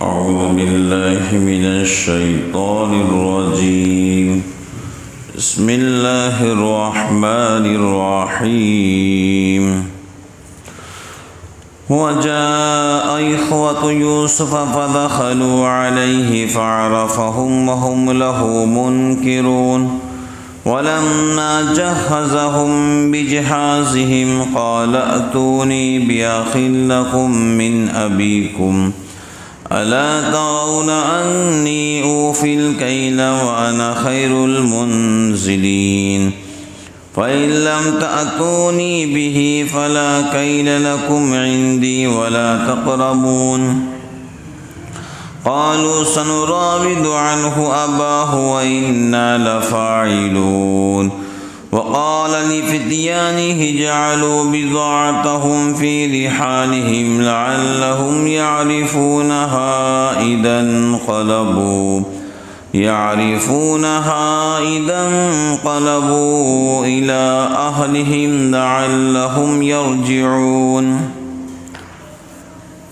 أعوذ بالله من الشيطان الرجيم. بسم الله الرحمن الرحيم. وجاء إخوة يوسف فدخلوا عليه فعرفهم وهم له منكرون. ولما جهزهم بجهازهم قال ائتوني بأخ لكم من أبيكم ألا ترون أني أوفي الكيل وأنا خير المنزلين فإن لم تأتوني به فلا كيل لكم عندي ولا تقربون. قالوا سنراود عنه أباه وإنا لفاعلون. وقال لفتيانه اجعلوا بضاعتهم في رحالهم لعلهم يعرفونها إذا انقلبوا إلى أهلهم لعلهم يرجعون.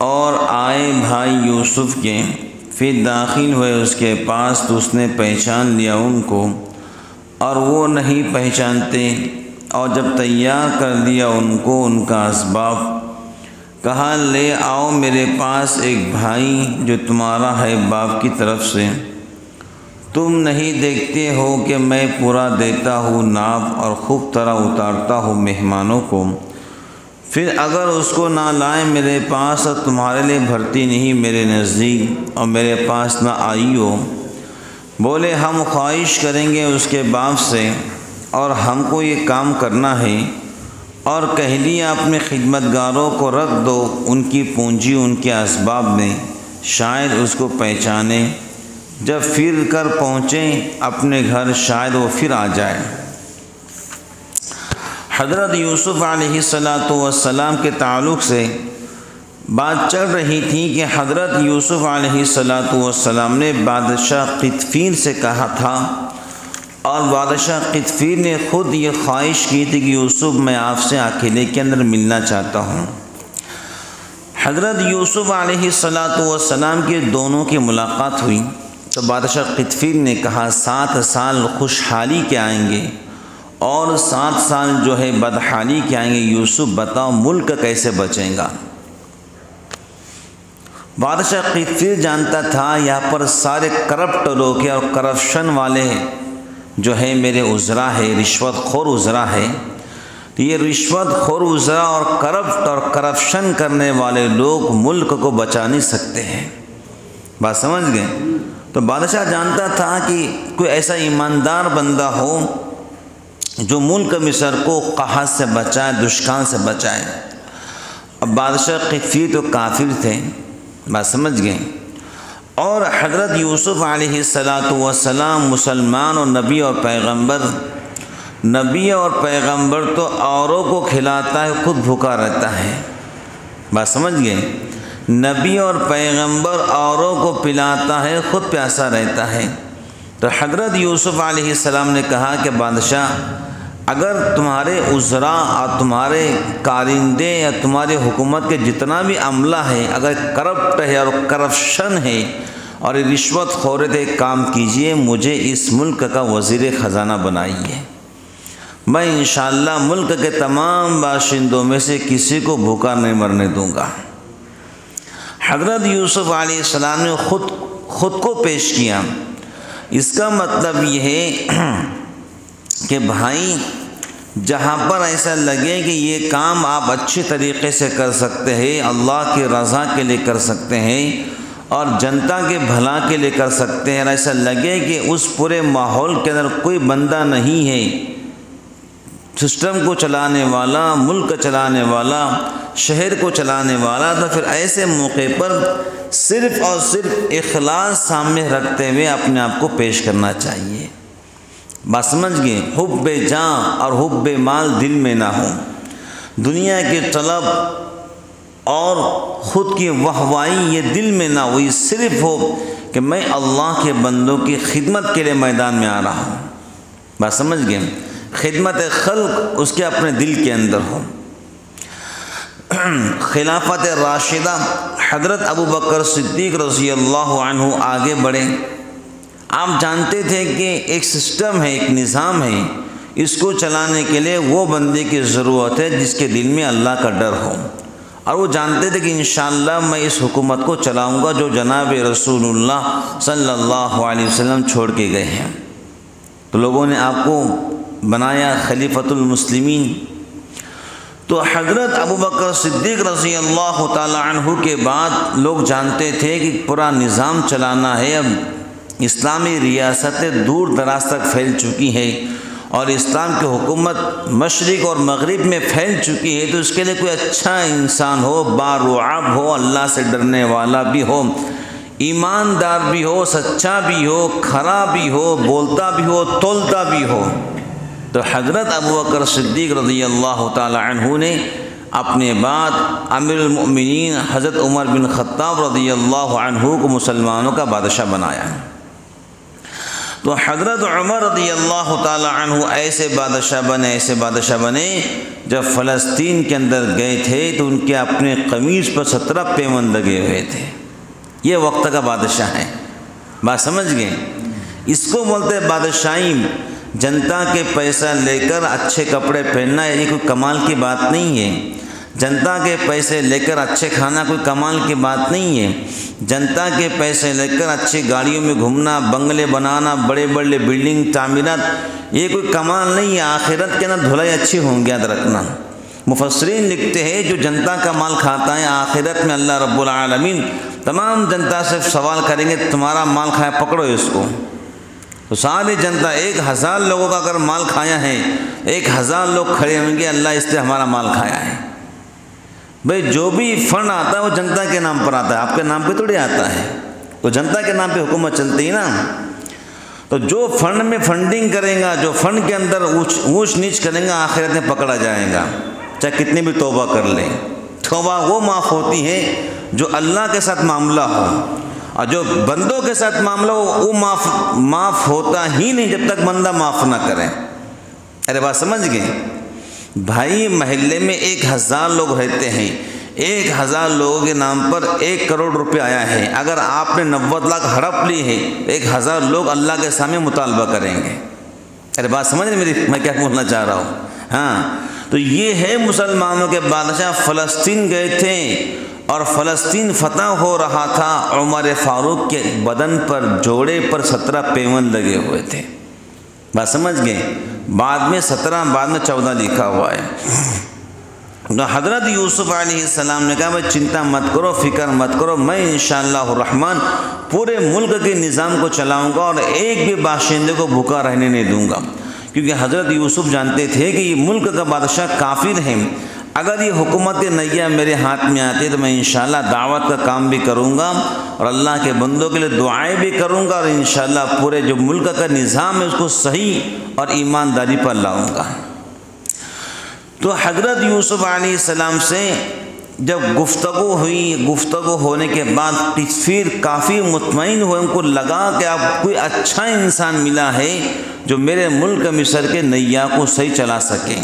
اور آئے بھائی یوسف کے، پھر داخل ہوئے اس کے پاس تو اس نے پہچان لیا ان کو اور وہ نہیں پہچانتے، اور جب تیار کر دیا ان کو ان کا اسباب، کہا لے آؤ میرے پاس ایک بھائی جو تمہارا ہے باپ کی طرف سے. تم نہیں دیکھتے ہو کہ میں پورا دیتا ہوں ناپ اور خوب طرح اتارتا ہوں مہمانوں کو. پھر اگر اس کو نہ لائیں میرے پاس اور تمہارے لیے بھرتی نہیں میرے نزدیک اور میرے پاس نہ آئی ہو. بولے ہم خواہش کریں گے اس کے باپ سے اور ہم کو یہ کام کرنا ہے، اور کہہ دیا اپنے خدمتگاروں کو رکھ دو ان کی پونجی ان کے اسباب میں، شاید اس کو پہچانے. جب پھر کر پہنچیں اپنے گھر شاید وہ پھر آ جائے. حضرت یوسف علیہ السلام کے تعلق سے بات چل رہی تھی کہ حضرت یوسف علیہ السلام نے بادشاہ قطفیر سے کہا تھا، اور بادشاہ قطفیر نے خود یہ خواہش کی تھی کہ یوسف میں آپ سے اکیلے کے اندر ملنا چاہتا ہوں. حضرت یوسف علیہ السلام کے دونوں کی ملاقات ہوئی تو بادشاہ قطفیر نے کہا 7 سال خوشحالی کے آئیں گے اور 7 سال جو ہے بدحالی کے آئیں گے. یوسف بتاؤ ملک کیسے بچیں گا؟ بادشاہ قطفیر جانتا تھا یہاں پر سارے کرپٹ لوگ ہیں اور کرپشن والے جو ہے میرے عذرا ہے، رشوت خور عذرا ہے. یہ رشوت خور عذرا اور کرپٹ اور کرپشن کرنے والے لوگ ملک کو بچا نہیں سکتے ہیں. بات سمجھ گئے؟ تو بادشاہ جانتا تھا کہ کوئی ایسا ایماندار بندہ ہو جو ملک مصر کو قحط سے بچائے، دشکان سے بچائے. اب بادشاہ قطفیر تو کافر تھے، بات سمجھ گئے، اور حضرت یوسف علیہ السلام مسلمان اور نبی اور پیغمبر تو اوروں کو کھلاتا ہے، خود بھوکا رہتا ہے. بات سمجھ گئے؟ نبی اور پیغمبر اوروں کو پلاتا ہے، خود پیاسا رہتا ہے. تو حضرت یوسف علیہ السلام نے کہا کہ بادشاہ اگر تمہارے عذرا اور تمہارے کارندے یا تمہارے حکومت کے جتنا بھی عملہ ہے اگر کرپٹ ہے اور کرپشن ہے اور رشوت خورت ہے، کام کیجئے، مجھے اس ملک کا وزیر خزانہ بنائیے. میں انشاءاللہ ملک کے تمام باشندوں میں سے کسی کو بھوکا نہیں مرنے دوں گا. حضرت یوسف علیہ السلام نے خود کو پیش کیا. اس کا مطلب یہ ہے کہ بھائی جہاں پر ایسا لگے کہ یہ کام آپ اچھے طریقے سے کر سکتے ہیں، اللہ کی رضا کے لیے کر سکتے ہیں اور جنتا کے بھلا کے لیے کر سکتے ہیں، اور ایسا لگے کہ اس پورے ماحول کے اندر کوئی بندہ نہیں ہے سسٹم کو چلانے والا، ملک چلانے والا، شہر کو چلانے والا، تو پھر ایسے موقع پر صرف اور صرف اخلاص سامنے رکھتے ہوئے اپنے آپ کو پیش کرنا چاہیے۔ بات سمجھ گئے؟ حب جاں اور حب مال دل میں نہ ہو، دنیا کی طلب اور خود کی واہوائی یہ دل میں نہ ہوئی، صرف ہو کہ میں اللہ کے بندوں کی خدمت کے لیے میدان میں آ رہا ہوں۔ بات سمجھ گئے؟ خدمت خلق اس کے اپنے دل کے اندر ہو۔ خلافت راشدہ حضرت ابو بکر صدیق رضی اللہ عنہ آگے بڑھے۔ آپ جانتے تھے کہ ایک سسٹم ہے، ایک نظام ہے، اس کو چلانے کے لیے وہ بندے کی ضرورت ہے جس کے دل میں اللہ کا ڈر ہو، اور وہ جانتے تھے کہ انشاءاللہ میں اس حکومت کو چلاؤں گا جو جناب رسول اللہ صلی اللہ علیہ وسلم چھوڑ کے گئے ہیں۔ تو لوگوں نے آپ کو بنایا خلیفۃ المسلمین۔ تو حضرت ابو بکر صدیق رضی اللہ تعالی عنہ کے بعد لوگ جانتے تھے کہ پورا نظام چلانا ہے، اب اسلامی ریاستیں دور دراز تک پھیل چکی ہیں اور اسلام کی حکومت مشرق اور مغرب میں پھیل چکی ہے، تو اس کے لیے کوئی اچھا انسان ہو، بارعب ہو، اللہ سے ڈرنے والا بھی ہو، ایماندار بھی ہو، سچا بھی ہو، کھرا بھی ہو، بولتا بھی ہو، تولتا بھی ہو۔ تو حضرت ابو بکر صدیق رضی اللہ تعالی عنہ نے اپنے بعد امیر المؤمنین حضرت عمر بن خطاب رضی اللہ عنہ کو مسلمانوں کا بادشاہ بنایا۔ تو حضرت عمر رضی اللہ تعالی عنہ ایسے بادشاہ بنے جب فلسطین کے اندر گئے تھے تو ان کے اپنے قمیص پر 17 پیوند لگے ہوئے تھے۔ یہ وقت کا بادشاہ ہے، بات سمجھ گئے؟ اس کو بولتے بادشاہی۔ جنتا کے پیسہ لے کر اچھے کپڑے پہننا یہ کوئی کمال کی بات نہیں ہے، جنتا کے پیسے لے کر اچھے کھانا کوئی کمال کی بات نہیں ہے، جنتا کے پیسے لے کر اچھی گاڑیوں میں گھومنا، بنگلے بنانا، بڑے بڑے بلڈنگ تعمیرات یہ کوئی کمال نہیں ہے۔ آخرت کے نا دھلائی اچھی ہوں گی، یاد رکھنا۔ مفسرین لکھتے ہیں جو جنتا کا مال کھاتا ہے آخرت میں اللہ رب العالمین تمام جنتا سے سوال کریں گے تمہارا مال کھایا، پکڑو اس کو۔ تو ساری جنتا 1000 لوگوں کا اگر مال کھایا ہے، 1000 لوگ کھڑے ہوں گے اللہ اس نے ہمارا مال کھایا ہے۔ بھئی جو بھی فنڈ آتا ہے وہ جنتا کے نام پر آتا ہے، آپ کے نام پہ تھوڑی آتا ہے، تو جنتا کے نام پہ حکومت چلتی ہے نا۔ تو جو فنڈ میں فنڈنگ کرے گا، جو فنڈ کے اندر اونچ نیچ کرے گا آخرت میں پکڑا جائے گا، چاہے کتنی بھی توبہ کر لیں۔ توبہ وہ معاف ہوتی ہے جو اللہ کے ساتھ معاملہ ہو، اور جو بندوں کے ساتھ معاملہ ہو وہ معاف ہوتا ہی نہیں جب تک بندہ معاف نہ کرے۔ ارے بات سمجھ گئے؟ بھائی محلے میں 1000 لوگ رہتے ہیں، 1000 لوگوں کے نام پر 1 کروڑ روپے آیا ہے، اگر آپ نے 90 لاکھ ہڑپ لی ہے 1000 لوگ اللہ کے سامنے مطالبہ کریں گے۔ ارے بات سمجھ رہے میری، میں کیا بولنا چاہ رہا ہوں؟ ہاں، تو یہ ہے مسلمانوں کے بادشاہ فلسطین گئے تھے اور فلسطین فتح ہو رہا تھا، عمر فاروق کے بدن پر جوڑے پر 17 پیوند لگے ہوئے تھے، بات سمجھ گئے؟ بعد میں 17 بعد میں 14 لکھا ہوا ہے۔ تو حضرت یوسف علیہ السلام نے کہا بھائی چنتا مت کرو، فکر مت کرو، میں انشاءاللہ الرحمن پورے ملک کے نظام کو چلاؤں گا اور ایک بھی باشندے کو بھوکا رہنے نہیں دوں گا، کیونکہ حضرت یوسف جانتے تھے کہ یہ ملک کا بادشاہ کافر ہے، اگر یہ حکومت نیا میرے ہاتھ میں آتی ہے تو میں انشاءاللہ دعوت کا کام بھی کروں گا اور اللہ کے بندوں کے لیے دعائیں بھی کروں گا، اور انشاءاللہ پورے جو ملک کا نظام ہے اس کو صحیح اور ایمانداری پر لاؤں گا۔ تو حضرت یوسف علیہ السلام سے جب گفتگو ہوئی، گفتگو ہونے کے بعد پھر کافی مطمئن ہوئے، ان کو لگا کہ اب کوئی اچھا انسان ملا ہے جو میرے ملک مصر کے نیا کو صحیح چلا سکے۔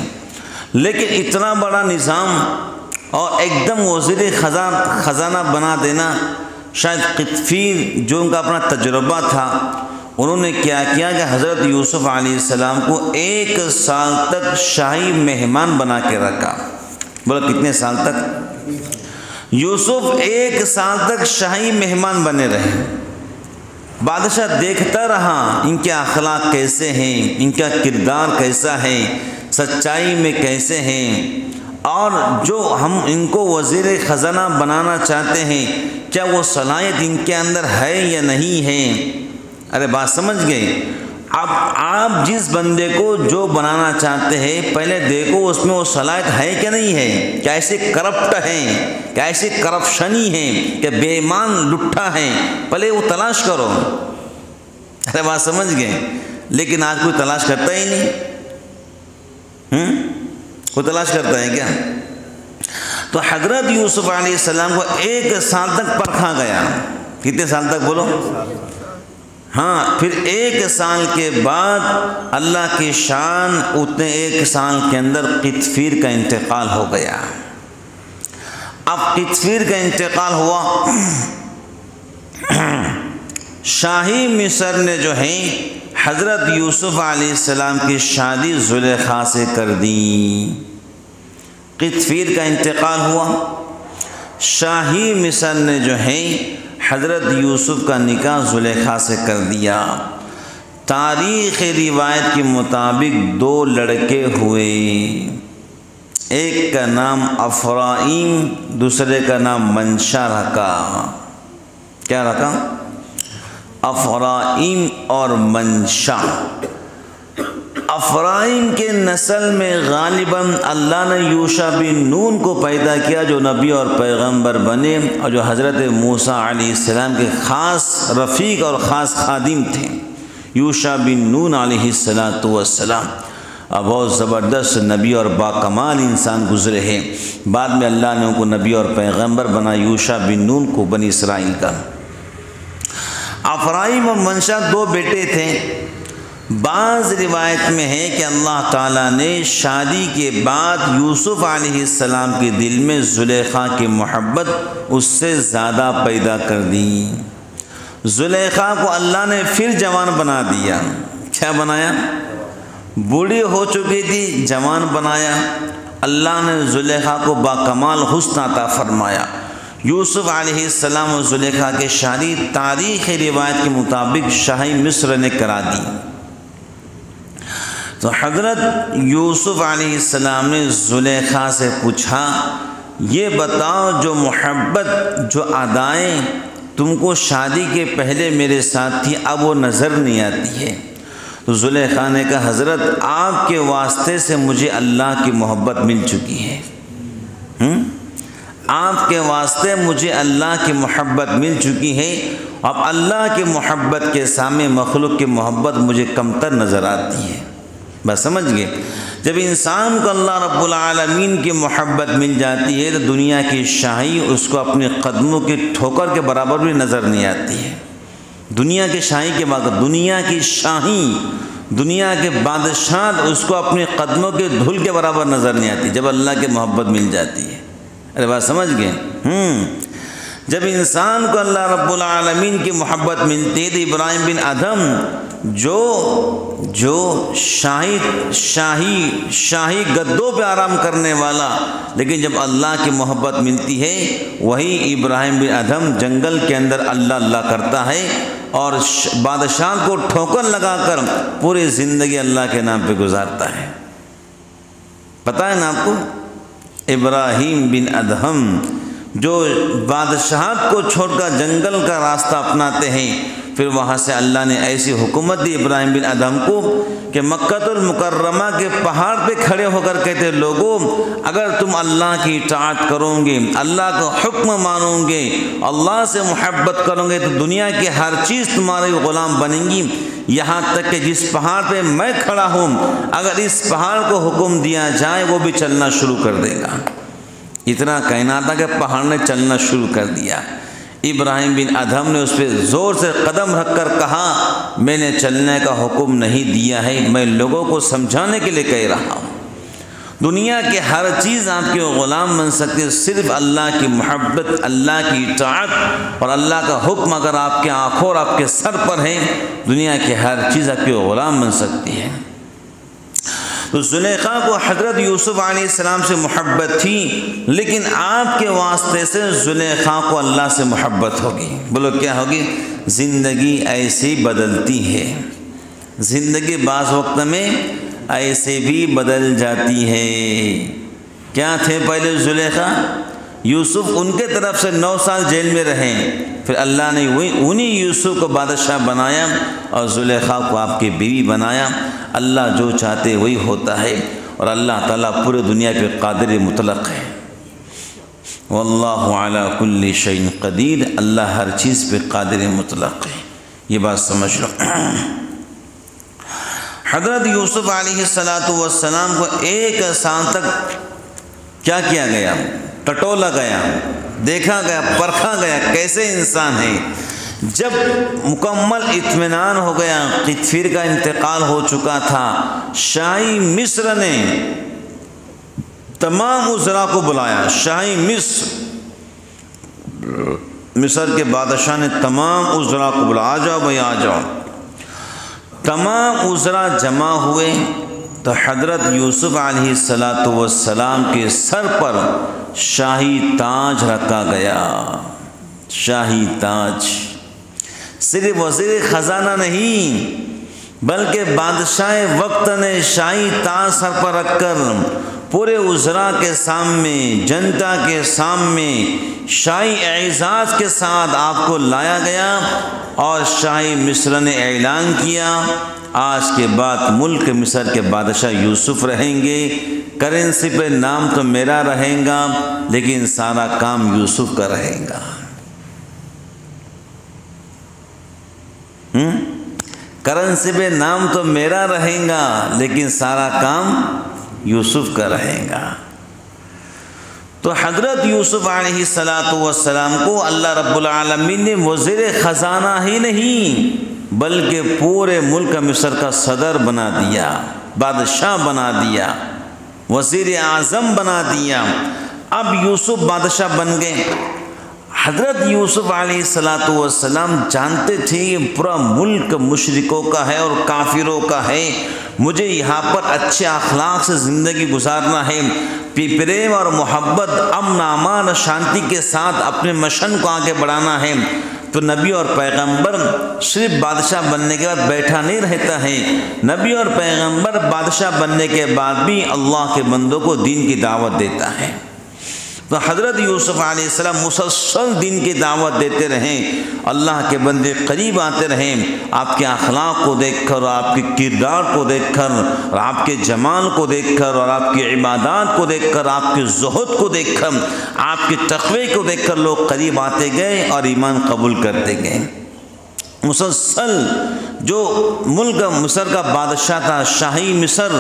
لیکن اتنا بڑا نظام اور ایک دم وزیر خزانہ بنا دینا، شاید قطفیر جو ان کا اپنا تجربہ تھا انہوں نے کیا کیا کہ حضرت یوسف علیہ السلام کو 1 سال تک شاہی مہمان بنا کے رکھا۔ بولا کتنے سال تک؟ یوسف 1 سال تک شاہی مہمان بنے رہے۔ بادشاہ دیکھتا رہا ان کے اخلاق کیسے ہیں، ان کا کردار کیسا ہے، سچائی میں کیسے ہیں، اور جو ہم ان کو وزیر خزانہ بنانا چاہتے ہیں کیا وہ صلاحیت ان کے اندر ہے یا نہیں ہے۔ ارے بات سمجھ گئے؟ اب آپ جس بندے کو جو بنانا چاہتے ہیں پہلے دیکھو اس میں وہ صلاحیت ہے کہ نہیں ہے، کیا ایسے کرپٹ ہیں، کیا ایسے کرپشنی ہیں، کہ بے ایمان لٹھا ہے، پہلے وہ تلاش کرو۔ ارے بات سمجھ گئے؟ لیکن آج کوئی تلاش کرتا ہی نہیں، کوئی تلاش کرتا ہے کیا؟ تو حضرت یوسف علیہ السلام کو 1 سال تک پرکھا گیا۔ کتنے سال تک بولو؟ ہاں، پھر 1 سال کے بعد اللہ کی شان اتنے 1 سال کے اندر قطفیر کا انتقال ہو گیا۔ اب قطفیر کا انتقال ہوا، شاہی مصر نے جو ہے حضرت یوسف علیہ السلام کی شادی زلیخا سے کر دی۔ قطفیر کا انتقال ہوا، شاہی مصر نے جو ہے حضرت یوسف کا نکاح زلیخا سے کر دیا۔ تاریخ روایت کے مطابق 2 لڑکے ہوئے، ایک کا نام افرائیم، دوسرے کا نام منشا رکھا۔ کیا رکھا؟ افرائیم اور منشا۔ افرائیم کے نسل میں غالباً اللہ نے یوشع بن نون کو پیدا کیا، جو نبی اور پیغمبر بنے اور جو حضرت موسیٰ علیہ السلام کے خاص رفیق اور خاص خادم تھے۔ یوشع بن نون علیہ السلام بہت زبردست نبی اور باکمال انسان گزرے ہیں، بعد میں اللہ نے ان کو نبی اور پیغمبر بنا، یوشع بن نون کو بنی اسرائیل کا۔ افرائیم اور منشا 2 بیٹے تھے۔ بعض روایت میں ہے کہ اللہ تعالیٰ نے شادی کے بعد یوسف علیہ السلام کے دل میں زلیخا کی محبت اس سے زیادہ پیدا کر دی۔ زلیخا کو اللہ نے پھر جوان بنا دیا۔ کیا بنایا؟ بوڑھی ہو چکی تھی، جوان بنایا۔ اللہ نے زلیخا کو باکمال حسن عطا فرمایا۔ یوسف علیہ السلام اور زلیخا کی شادی تاریخ روایت کے مطابق شاہی مصر نے کرا دی۔ تو حضرت یوسف علیہ السلام نے زلیخا سے پوچھا، یہ بتاؤ جو محبت، جو ادائیں تم کو شادی کے پہلے میرے ساتھ تھی، اب وہ نظر نہیں آتی ہے۔ تو زلیخا نے کہا، حضرت آپ کے واسطے سے مجھے اللہ کی محبت مل چکی ہے۔ آپ کے واسطے مجھے اللہ کی محبت مل چکی ہے، اب اللہ کی محبت کے سامنے مخلوق کی محبت مجھے کمتر نظر آتی ہے۔ بس سمجھ گئے؟ جب انسان کو اللہ رب العالمین کی محبت مل جاتی ہے تو دنیا کی شاہی اس کو اپنے قدموں کی ٹھوکر کے برابر بھی نظر نہیں آتی ہے۔ دنیا کی شاہی کے بعد دنیا کی شاہی، دنیا کے بادشاہ اس کو اپنے قدموں کے دھول کے برابر نظر نہیں آتی جب اللہ کی محبت مل جاتی ہے۔ ارے بات سمجھ گئے؟ جب انسان کو اللہ رب العالمین کی محبت ملتی ہے تو ابراہیم بن ادھم جو شاہی گدوں پہ آرام کرنے والا، لیکن جب اللہ کی محبت ملتی ہے وہی ابراہیم بن ادھم جنگل کے اندر اللہ اللہ کرتا ہے اور بادشاہ کو ٹھوکر لگا کر پوری زندگی اللہ کے نام پہ گزارتا ہے۔ پتہ ہے نا آپ کو؟ ابراہیم بن ادھم جو بادشاہت کو چھوڑ کر جنگل کا راستہ اپناتے ہیں، پھر وہاں سے اللہ نے ایسی حکومت دی ابراہیم بن ادھم کو کہ مکہ المکرمہ کے پہاڑ پہ کھڑے ہو کر کہتے، لوگوں اگر تم اللہ کی اطاعت کرو گے، اللہ کا حکم مانو گے، اللہ سے محبت کرو گے تو دنیا کی ہر چیز تمہارے غلام بنیں گی، یہاں تک کہ جس پہاڑ پہ میں کھڑا ہوں اگر اس پہاڑ کو حکم دیا جائے وہ بھی چلنا شروع کر دے گا۔ اتنا کہنا تھا کہ پہاڑ نے چلنا شروع کر دیا۔ ابراہیم بن ادھم نے اس پہ زور سے قدم رکھ کر کہا، میں نے چلنے کا حکم نہیں دیا ہے، میں لوگوں کو سمجھانے کے لیے کہہ رہا ہوں۔ دنیا کے ہر چیز آپ کے غلام بن سکتے ہیں، صرف اللہ کی محبت، اللہ کی اطاعت اور اللہ کا حکم اگر آپ کے آنکھوں اور آپ کے سر پر ہے، دنیا کی ہر چیز آپ کے غلام بن سکتی ہے۔ تو زلیخا کو حضرت یوسف علیہ السلام سے محبت تھی، لیکن آپ کے واسطے سے زلیخا کو اللہ سے محبت ہوگی۔ بولو کیا ہوگی؟ زندگی ایسی بدلتی ہے، زندگی بعض وقت میں ایسے بھی بدل جاتی ہے۔ کیا تھے پہلے زلیخا؟ یوسف ان کے طرف سے 9 سال جیل میں رہے، پھر اللہ نے انہی یوسف کو بادشاہ بنایا اور زلیخا کو آپ کی بیوی بنایا۔ اللہ جو چاہتے وہی ہوتا ہے، اور اللہ تعالیٰ پورے دنیا پہ قادر مطلق ہے۔ واللہ علی کل شیء قدیر، اللہ ہر چیز پہ قادر مطلق ہے، یہ بات سمجھ لو۔ حضرت یوسف علیہ السلام کو 1 سال تک کیا کیا گیا؟ ٹٹولا گیا، دیکھا گیا، پرکھا گیا کیسے انسان ہے۔ جب مکمل اطمینان ہو گیا، قطفیر کا انتقال ہو چکا تھا، شاہی مصر نے تمام وزراء کو بلایا۔ شاہی مصر مصر کے بادشاہ نے تمام وزراء کو بلا، آ جاؤ بھائی آ جاؤ۔ تمام وزراء جمع ہوئے تو حضرت یوسف علیہ السلام کے سر پر شاہی تاج رکھا گیا۔ شاہی تاج صرف وزیر خزانہ نہیں بلکہ بادشاہ وقت نے شاہی تاج سر پر رکھ کر پورے وزراء کے سامنے، جنتا کے سامنے شاہی اعزاز کے ساتھ آپ کو لایا گیا، اور شاہی مصر نے اعلان کیا آج کے بعد ملک مصر کے بادشاہ یوسف رہیں گے، کرنسی پہ نام تو میرا رہے گا لیکن سارا کام یوسف کا رہے گا۔ کرنسی پہ نام تو میرا رہے گا لیکن سارا کام یوسف کا رہے گا۔ تو حضرت یوسف علیہ السلام کو اللہ رب العالمین نے وزیر خزانہ ہی نہیں بلکہ پورے ملک مصر کا صدر بنا دیا، بادشاہ بنا دیا، وزیر اعظم بنا دیا۔ اب یوسف بادشاہ بن گئے۔ حضرت یوسف علیہ السلام جانتے تھے یہ پورا ملک مشرکوں کا ہے اور کافروں کا ہے، مجھے یہاں پر اچھے اخلاق سے زندگی گزارنا ہے، پریم اور محبت، امن امان شانتی کے ساتھ اپنے مشن کو آگے بڑھانا ہے۔ تو نبی اور پیغمبر صرف بادشاہ بننے کے بعد بیٹھا نہیں رہتا ہے، نبی اور پیغمبر بادشاہ بننے کے بعد بھی اللہ کے بندوں کو دین کی دعوت دیتا ہے۔ تو حضرت یوسف علیہ السلام مسلسل دین کی دعوت دیتے رہیں، اللہ کے بندے قریب آتے رہیں، آپ کے اخلاق کو دیکھ کر اور آپ کے کردار کو دیکھ کر اور آپ کے جمال کو دیکھ کر اور آپ کی عبادات کو دیکھ کر، آپ کے زہد کو دیکھ کر، آپ کے تقوی کو دیکھ کر لوگ قریب آتے گئے اور ایمان قبول کرتے گئے۔ مسلسل جو ملک مصر کا بادشاہ تھا، شاہی مصر،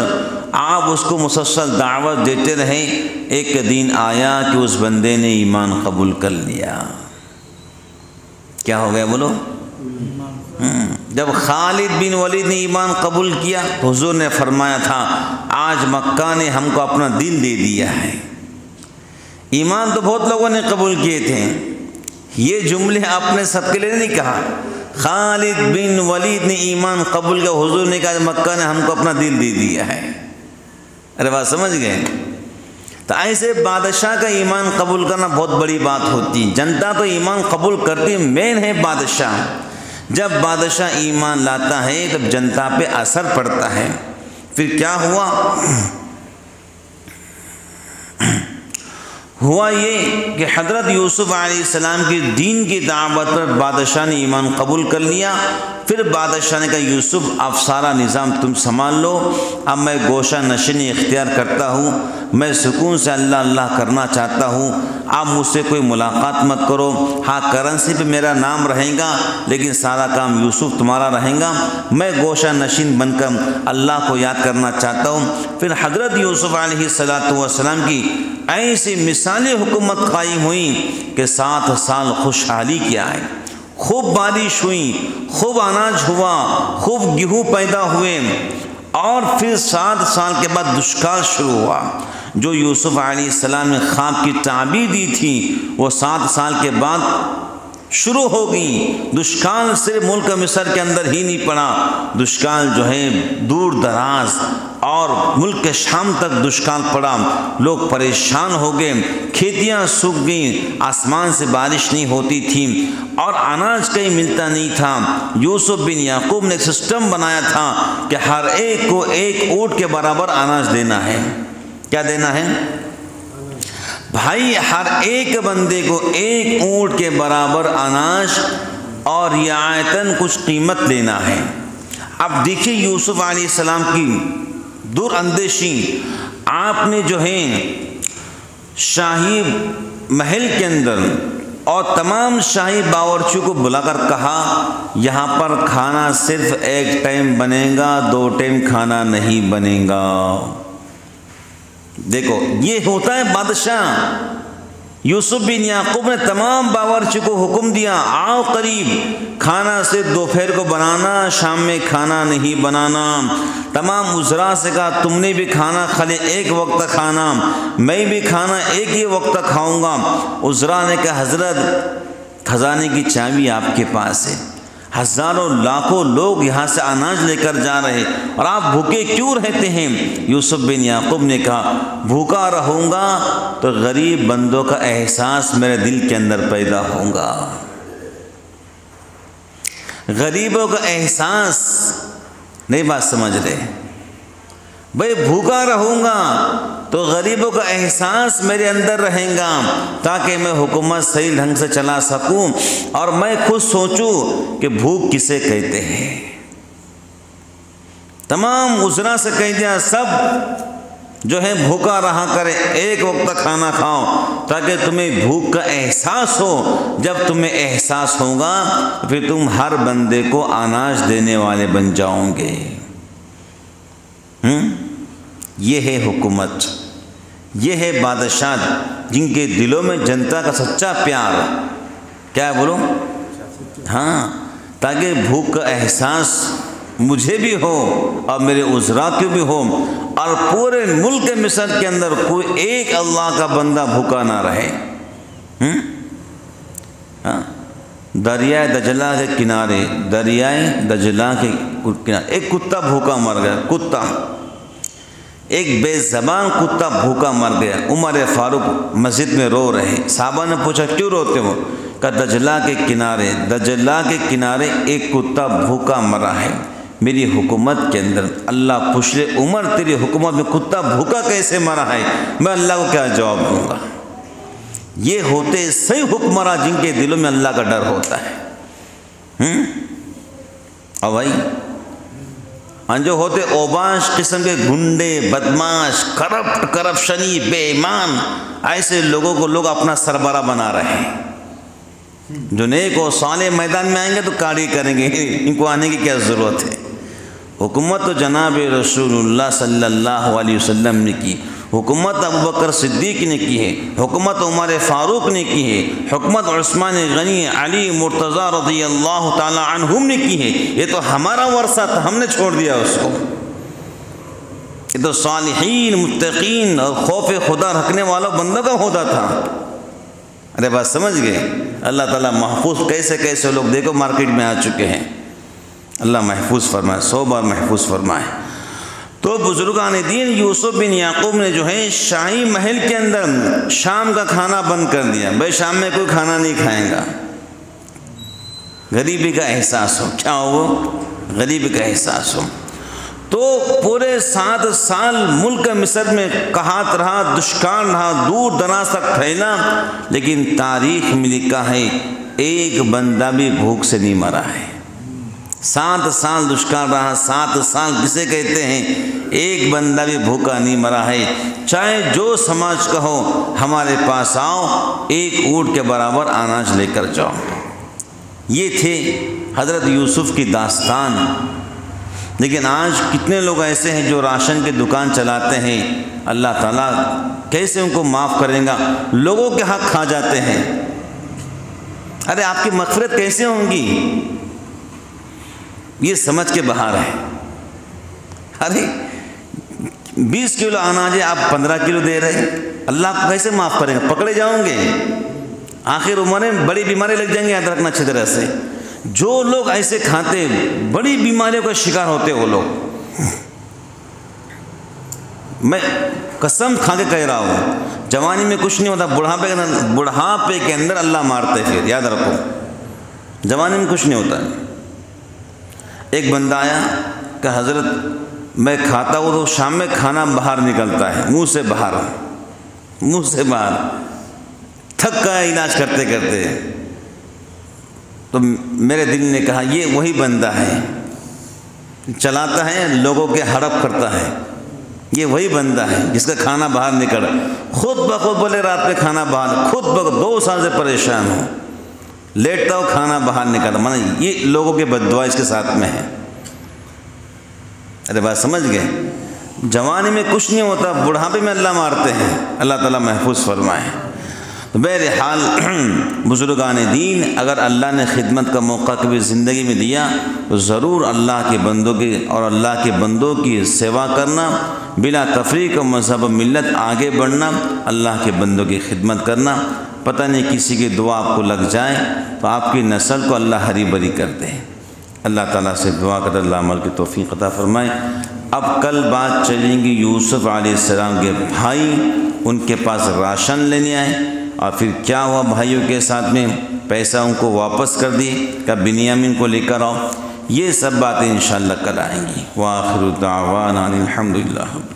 آپ اس کو مسلسل دعوت دیتے رہے۔ ایک دن آیا کہ اس بندے نے ایمان قبول کر لیا۔ کیا ہو گیا بولو؟ جب خالد بن ولید نے ایمان قبول کیا تو حضور نے فرمایا تھا آج مکہ نے ہم کو اپنا دل دے دیا ہے۔ ایمان تو بہت لوگوں نے قبول کیے تھے، یہ جملے آپ نے سب کے لیے نہیں کہا۔ خالد بن ولید نے ایمان قبول کیا، حضور نے کہا مکہ نے ہم کو اپنا دل دے دیا ہے۔ ارے بات سمجھ گئے؟ تو ایسے بادشاہ کا ایمان قبول کرنا بہت بڑی بات ہوتی، جنتا تو ایمان قبول کرتی، مین ہے بادشاہ۔ جب بادشاہ ایمان لاتا ہے تب جنتا پہ اثر پڑتا ہے۔ پھر کیا ہوا یہ کہ حضرت یوسف علیہ السلام کی دین کی دعوت پر بادشاہ نے ایمان قبول کر لیا۔ پھر بادشاہ نے کہا یوسف اب سارا نظام تم سنبھال لو، اب میں گوشہ نشینی اختیار کرتا ہوں، میں سکون سے اللہ اللہ کرنا چاہتا ہوں، آپ مجھ سے کوئی ملاقات مت کرو، ہاں کرنسی پہ میرا نام رہے گا لیکن سارا کام یوسف تمہارا رہے گا، میں گوشہ نشین بن کر اللہ کو یاد کرنا چاہتا ہوں۔ پھر حضرت یوسف علیہ السلام کی ایسی مثالی حکومت قائم ہوئی کہ 7 سال خوشحالی کیا ہے، خوب بارش ہوئی، خوب اناج ہوا، خوب گیہوں پیدا ہوئے، اور پھر 7 سال کے بعد دشکال شروع ہوا۔ جو یوسف علیہ السلام نے خواب کی تعبیر دی تھی وہ 7 سال کے بعد شروع ہو گئی۔ دشکال صرف ملک مصر کے اندر ہی نہیں پڑا، دشکال جو ہے دور دراز اور ملک شام تک دشکال پڑا، لوگ پریشان ہو گئے، کھیتیاں سوکھ گئیں، آسمان سے بارش نہیں ہوتی تھی اور اناج کہیں ملتا نہیں تھا۔ یوسف بن یعقوب نے ایک سسٹم بنایا تھا کہ ہر ایک کو 1 اونٹ کے برابر اناج دینا ہے۔ کیا دینا ہے بھائی؟ ہر ایک بندے کو 1 اونٹ کے برابر اناج اور رعایتاً کچھ قیمت لینا ہے۔ اب دیکھیے یوسف علیہ السلام کی دور اندیشی، آپ نے جو ہے شاہی محل کے اندر اور تمام شاہی باورچیوں کو بلا کر کہا یہاں پر کھانا صرف 1 ٹائم بنے گا، 2 ٹائم کھانا نہیں بنے گا۔ دیکھو یہ ہوتا ہے بادشاہ۔ یوسف بن یعقوب نے تمام باورچی کو حکم دیا آؤ قریب، کھانا صرف دوپہر کو بنانا، شام میں کھانا نہیں بنانا، تمام عذرا سے کہا تم نے بھی کھانا خالی ایک وقت کھانا، میں بھی کھانا ایک ہی وقت کھاؤں گا۔ عذرا نے کہا حضرت خزانے کی چابی آپ کے پاس ہے، ہزاروں لاکھوں لوگ یہاں سے اناج لے کر جا رہے اور آپ بھوکے کیوں رہتے ہیں؟ یوسف بن یعقوب نے کہا بھوکا رہوں گا تو غریب بندوں کا احساس میرے دل کے اندر پیدا ہوگا، غریبوں کا احساس، نہیں بات سمجھ رہے بھائی، بھوکا رہوں گا تو غریبوں کا احساس میرے اندر رہے گا تاکہ میں حکومت صحیح ڈھنگ سے چلا سکوں اور میں خود سوچوں کہ بھوک کسے کہتے ہیں۔ تمام عذرا سے کہہ دیا سب جو ہے بھوکا رہا کرے، ایک وقت کھانا کھاؤ تاکہ تمہیں بھوک کا احساس ہو، جب تمہیں احساس ہوگا پھر تم ہر بندے کو اناج دینے والے بن جاؤ گے۔ یہ ہے حکومت، یہ ہے بادشاہ جن کے دلوں میں جنتا کا سچا پیار، کیا بولو ہاں، تاکہ بھوک کا احساس مجھے بھی ہو اور میرے عذرا کو بھی ہو اور پورے ملک مصر کے اندر کوئی ایک اللہ کا بندہ بھوکا نہ رہے۔ دریائے دجلہ کے کنارے، دریائے دجلہ کے کنارے ایک کتا بھوکا مر گیا، کتا، ایک بے زبان کتا بھوکا مر گیا۔ عمر فاروق مسجد میں رو رہے، صحابہ نے پوچھا کیوں روتے ہو؟ کہ دجلہ کے کنارے ایک کتا بھوکا مرا ہے، میری حکومت کے اندر اللہ پوچھ لے عمر تیری حکومت میں کتا بھوکا کیسے مرا ہے، میں اللہ کو کیا جواب دوں گا؟ یہ ہوتے صحیح حکمراں جن کے دلوں میں اللہ کا ڈر ہوتا ہے۔ اور بھائی جو ہوتے اوباش قسم کے گنڈے، بدماش، کرپشنی، بے ایمان، ایسے لوگوں کو لوگ اپنا سربراہ بنا رہے ہیں۔ جو نیک و صالح میدان میں آئیں گے تو کاڑی کریں گے، ان کو آنے کی کیا ضرورت ہے؟ حکومت تو جناب رسول اللہ صلی اللہ علیہ وسلم نے کی، حکومت ابوبکر صدیق نے کی ہے، حکومت عمر فاروق نے کی ہے، حکومت عثمان غنی، علی مرتضیٰ رضی اللہ تعالی عنہم نے کی ہے۔ یہ تو ہمارا ورثہ تھا، ہم نے چھوڑ دیا اس کو۔ یہ تو صالحین، متقین اور خوف خدا رکھنے والوں بندوں کا ہوتا تھا۔ ارے بات سمجھ گئے؟ اللہ تعالیٰ محفوظ، کیسے کیسے لوگ دیکھو مارکیٹ میں آ چکے ہیں، اللہ محفوظ فرمائے، 100 بار محفوظ فرمائے۔ تو بزرگان دین یوسف بن یعقوب نے جو ہے شاہی محل کے اندر شام کا کھانا بند کر دیا، بھائی شام میں کوئی کھانا نہیں کھائے گا، غریبی کا احساس ہو، کیا ہو؟ غریبی کا احساس ہو۔ تو پورے 7 سال ملک مصر میں قحط رہا، دشکار رہا، دور دراز تک پھیلا، لیکن تاریخ میں لکھا ہے ایک بندہ بھی بھوک سے نہیں مرا ہے۔ 7 سال دشکار رہا، 7 سال کسے کہتے ہیں؟ ایک بندہ بھی بھوکا نہیں مرا ہے۔ چاہے جو سماج کا ہو، ہمارے پاس آؤ، ایک اونٹ کے برابر اناج لے کر جاؤ۔ یہ تھے حضرت یوسف کی داستان۔ لیکن آج کتنے لوگ ایسے ہیں جو راشن کی دکان چلاتے ہیں، اللہ تعالیٰ کیسے ان کو معاف کرے گا؟ لوگوں کے حق کھا جاتے ہیں۔ ارے آپ کی مغفرت کیسے ہوں گی؟ یہ سمجھ کے باہر ہے۔ ارے 20 کلو اناج ہے، آپ 15 کلو دے رہے، اللہ آپ کو کیسے معاف کریں گے؟ پکڑے جاؤں گے، آخر عمر میں بڑی بیماری لگ جائیں گے۔ یاد رکھنا اچھی طرح سے، جو لوگ ایسے کھاتے بڑی بیماریوں کا شکار ہوتے وہ لوگ۔ میں قسم کھا کے کہہ رہا ہوں، جوانی میں کچھ نہیں ہوتا، بڑھاپے کے اندر اللہ مارتے، پھر یاد رکھو جوانی میں کچھ نہیں ہوتا۔ ایک بندہ آیا کہ حضرت میں کھاتا ہوں تو شام میں کھانا باہر نکلتا ہے، منہ سے باہر، تھک گیا علاج کرتے کرتے۔ تو میرے دل نے کہا یہ وہی بندہ ہے، چلاتا ہے، لوگوں کے ہڑپ کرتا ہے، یہ وہی بندہ ہے جس کا کھانا باہر نکل، خود بخود بولے رات میں کھانا باہر، خود بخود 2 سال سے پریشان ہوں، لیٹتا ہو کھانا باہر نکلتا، مطلب یہ لوگوں کے بددعا اس کے ساتھ میں ہے۔ ارے بات سمجھ گئے؟ جوانی میں کچھ نہیں ہوتا، بڑھاپے میں اللہ مارتے ہیں، اللہ تعالیٰ محفوظ فرمائے۔ بہرحال بزرگان دین اگر اللہ نے خدمت کا موقع کبھی زندگی میں دیا تو ضرور اللہ کے بندوں کی سیوا کرنا، بلا تفریق و مذہب و ملت آگے بڑھنا، اللہ کے بندوں کی خدمت کرنا۔ پتہ نہیں کسی کی دعا آپ کو لگ جائے تو آپ کی نسل کو اللہ ہری بھری کر دے۔ اللہ تعالیٰ سے دعا کر اللہ عمل کی توفیق عطا فرمائے۔ اب کل بات چلیں گی یوسف علیہ السلام کے بھائی ان کے پاس راشن لینے آئے اور پھر کیا ہوا بھائیوں کے ساتھ میں، پیسہ ان کو واپس کر دیے کہ بنیامین کو لے کر آؤ۔ یہ سب باتیں انشاءاللہ کل آئیں گی۔ وآخر دعوانا الحمدللہ۔